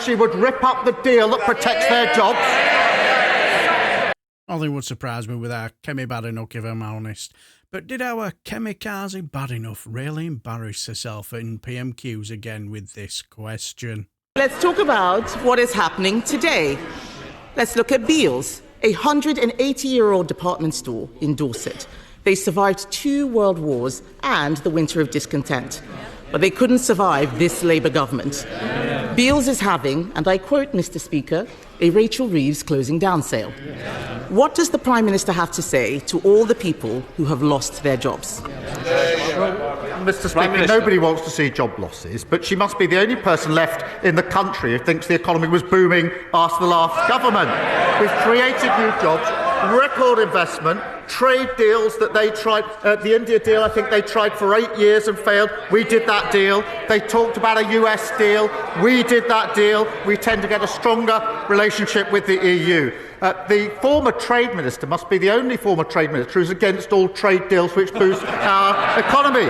she would rip up the deal that protects their jobs. Nothing would surprise me with our Kemi Badenoch, if I'm honest. But did our Kamikaze Badenoch really embarrass herself in PMQs again with this question? Let's talk about what is happening today. Let's look at Beals, a 180-year-old department store in Dorset. They survived 2 world wars and the winter of discontent. But they couldn't survive this Labour government. Beals is having, and I quote, Mr. Speaker, a Rachel Reeves closing down sale. What does the Prime Minister have to say to all the people who have lost their jobs? Mr. Speaker, nobody wants to see job losses, but she must be the only person left in the country who thinks the economy was booming after the last government. We've created new jobs, record investment, trade deals that they tried. The India deal, I think they tried for 8 years and failed. We did that deal. They talked about a US deal. We did that deal. We tend to get a stronger relationship with the EU. The former trade minister must be the only former trade minister who's against all trade deals which boost our economy.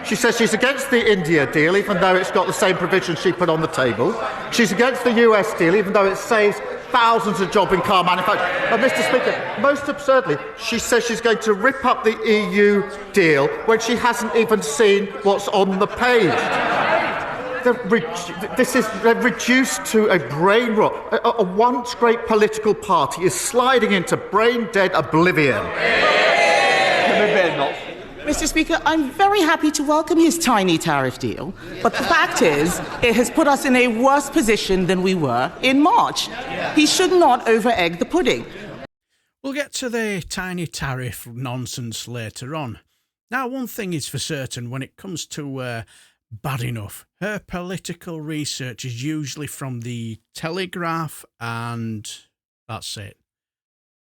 She says she's against the India deal, even though it's got the same provisions she put on the table. She's against the US deal, even though it saves thousands of jobs in car manufacturing. And Mr. Speaker, most absurdly, she says she's going to rip up the EU deal when she hasn't even seen what's on the page. They're reduced to a brain rot. A once great political party is sliding into brain-dead oblivion. Mr. Speaker, I'm very happy to welcome his tiny tariff deal, but the fact is, it has put us in a worse position than we were in March. He should not over-egg the pudding. We'll get to the tiny tariff nonsense later on. Now, one thing is for certain when it comes to Badenoch, her political research is usually from the Telegraph, and that's it.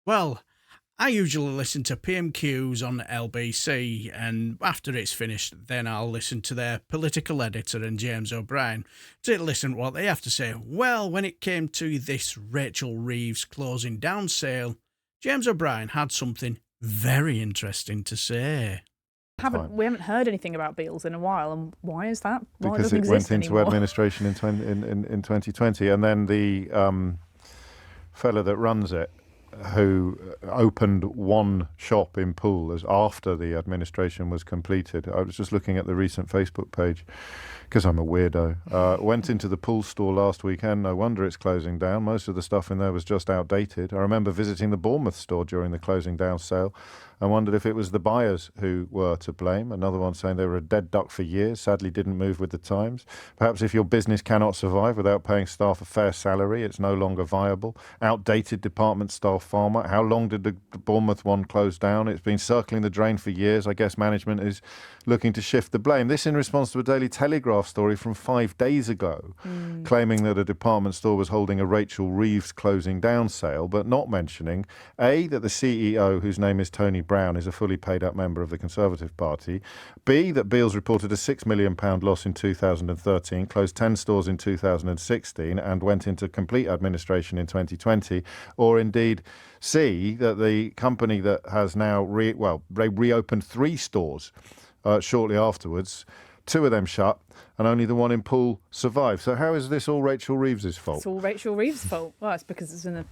Well, I usually listen to PMQs on LBC, and after it's finished, then I'll listen to their political editor and James O'Brien to listen to what they have to say. Well, when it came to this Rachel Reeves closing down sale, James O'Brien had something very interesting to say. We haven't heard anything about Beals in a while, and why is that? Why because it went into administration in 2020, and then the fella that runs it, who opened one shop in Poole as after the administration was completed. I was just looking at the recent Facebook page because I'm a weirdo. Went into the Poole store last weekend. No wonder it's closing down. Most of the stuff in there was just outdated. I remember visiting the Bournemouth store during the closing down sale and wondered if it was the buyers who were to blame. Another one saying they were a dead duck for years, sadly didn't move with the times. Perhaps if your business cannot survive without paying staff a fair salary, it's no longer viable. Outdated department style farmer. How long did the Bournemouth one close down? It's been circling the drain for years. I guess management is looking to shift the blame. This in response to a Daily Telegraph story from 5 days ago, claiming that a department store was holding a Rachel Reeves closing down sale, but not mentioning, A, that the CEO, whose name is Tony Brown, is a fully paid up member of the Conservative Party, B, that Beals reported a £6 million loss in 2013, closed 10 stores in 2016 and went into complete administration in 2020, or indeed C, that the company that has now they reopened 3 stores shortly afterwards. 2 of them shut, and only the one in Poole survived. So how is this all Rachel Reeves' fault? It's all Rachel Reeves' fault. Well, it's because it's in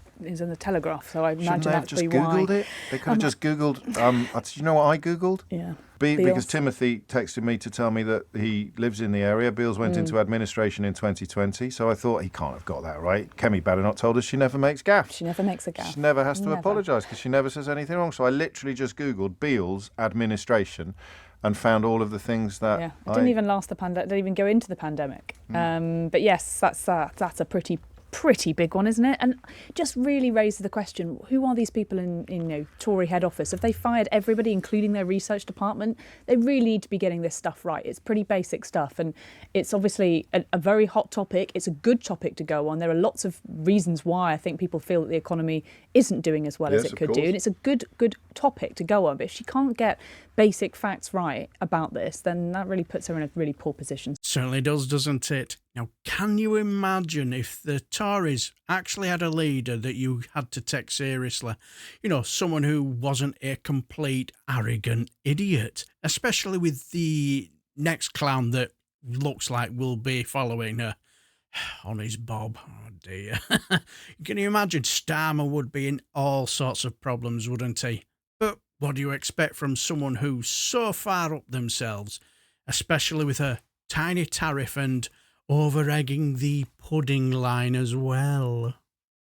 the Telegraph, so I imagine Shouldn't that'd be they have just why. Googled it? They could have just Googled. You know what I Googled? Yeah. Because Timothy texted me to tell me that he lives in the area. Beals went into administration in 2020, so I thought he can't have got that right. Kemi Badenoch told us she never makes gaffes. She never makes a gaff. She never has to apologise because she never says anything wrong. So I literally just Googled Beals administration and found all of the things that it didn't even last the pandemic. Didn't even go into the pandemic. But yes, that's a pretty big one, isn't it? And just really raises the question: who are these people in Tory head office? Have they fired everybody, including their research department? They really need to be getting this stuff right. It's pretty basic stuff, and it's obviously a very hot topic. It's a good topic to go on. There are lots of reasons why I think people feel that the economy isn't doing as well as it could do, and it's a good topic to go on. But if she can't get basic facts right about this, then that really puts her in a really poor position. Certainly does, doesn't it? Now, can you imagine if the Tories actually had a leader that you had to take seriously? You know, someone who wasn't a complete arrogant idiot, especially with the next clown that looks like will be following her. on his bob. Oh dear. Can you imagine? Starmer would be in all sorts of problems, wouldn't he? But what do you expect from someone who's so far up themselves, especially with her tiny tariff and over-egging the pudding line as well?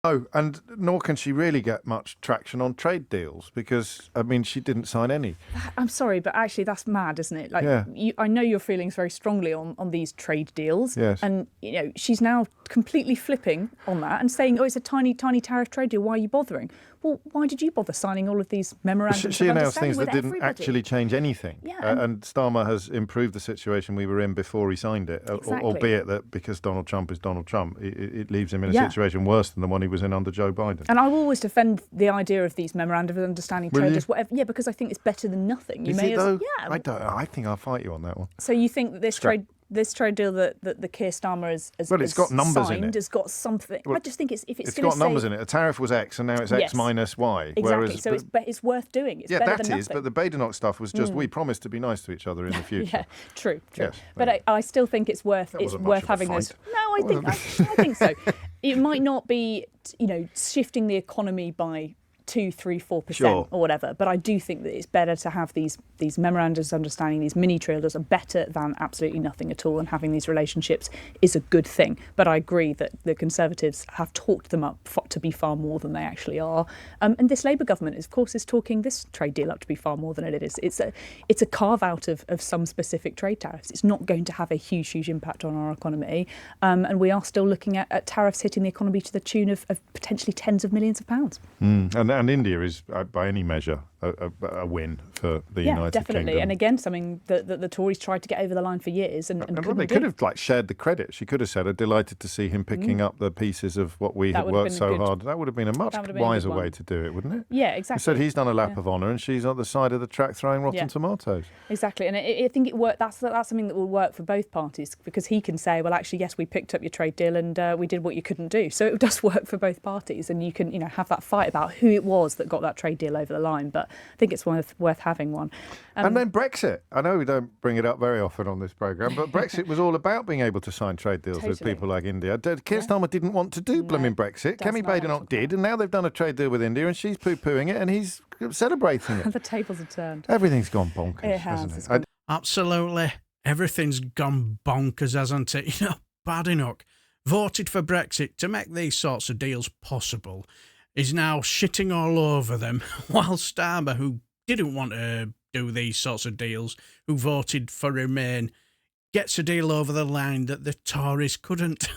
Oh, and nor can she really get much traction on trade deals because, I mean, she didn't sign any. I'm sorry, but actually that's mad, isn't it? Like, Yeah. I know your feelings very strongly on these trade deals. Yes. And, she's now completely flipping on that and saying, oh, it's a tiny, tiny tariff trade deal. Why are you bothering? Well, why did you bother signing all of these memorandums She of announced understanding things that with didn't everybody? actually change anything. Yeah, and Starmer has improved the situation we were in before he signed it, Exactly. albeit that because Donald Trump is Donald Trump, it leaves him in a Yeah. situation worse than the one he was in under Joe Biden. And I will always defend the idea of these memorandum of understanding Will trade you? as whatever. Yeah, because I think it's better than nothing. Is it though? Yeah. I think I'll fight you on that one. So you think that this Strap. trade deal that the Keir Starmer has Well, it's got numbers in signed it. has got something. Well, I just think if it's It's going got to numbers say, in it. The tariff was X, and now it's X Yes. minus Y. Exactly. Whereas, So it's worth doing. It's yeah, better that than is. nothing. But the Badenoch stuff was just we promised to be nice to each other in the future. Yeah, true. Yes, but there I still think it's worth wasn't much of a having this. fight. No, I think so. It might not be shifting the economy by 2, 3, 4% Sure. or whatever, but I do think that it's better to have these memorandums of understanding, these mini trailers are better than absolutely nothing at all, and having these relationships is a good thing. But I agree that the Conservatives have talked them up to be far more than they actually are, and this Labour government, of course, is talking this trade deal up to be far more than it is. It's a carve out of some specific trade tariffs. It's not going to have a huge impact on our economy, and we are still looking at tariffs hitting the economy to the tune of potentially tens of millions of pounds. And India is, by any measure, a win for the Yeah, United definitely. Kingdom. And again, something that the Tories tried to get over the line for years and And couldn't they do. could have shared the credit. She could have said, "I'm delighted to see him picking up the pieces of what we That had would have worked been so a good- hard." That would have been a much that would have been a good wiser one. way to do it, wouldn't it? Yeah, exactly. Instead, he's done a lap Yeah. of honour, and she's on the side of the track throwing rotten Yeah. tomatoes. Exactly, and I think it worked. That's something that will work for both parties, because he can say, well, actually, yes, we picked up your trade deal and we did what you couldn't do. So it does work for both parties, and you can have that fight about who it was that got that trade deal over the line. But I think it's worth having one. And then Brexit. I know we don't bring it up very often on this programme, but Brexit was all about being able to sign trade deals with Totally. people like India. Keir Starmer didn't want to do blooming Brexit. does Kemi not want Badenoch to. did, and now they've done a trade deal with India, and she's poo-pooing it, and he's celebrating it. The tables have turned. Everything's gone bonkers, It has, hasn't it's it? gone Absolutely. Everything's gone bonkers, hasn't it? Badenoch voted for Brexit to make these sorts of deals possible, is now shitting all over them, while Starmer, who didn't want to do these sorts of deals, who voted for Remain, gets a deal over the line that the Tories couldn't.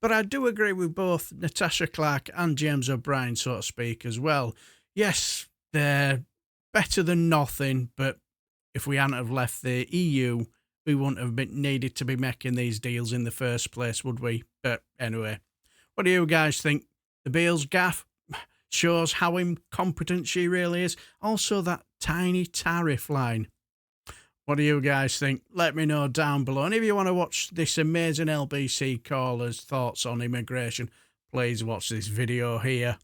But I do agree with both Natashia, Clarke and James O'Brien, so to speak, as well. Yes, they're better than nothing, but if we hadn't have left the EU, we wouldn't have been needed to be making these deals in the first place, would we? But anyway, what do you guys think? The Beale's gaff shows how incompetent she really is. Also, that tiny tariff line. What do you guys think? Let me know down below. And if you want to watch this amazing LBC caller's thoughts on immigration, please watch this video here.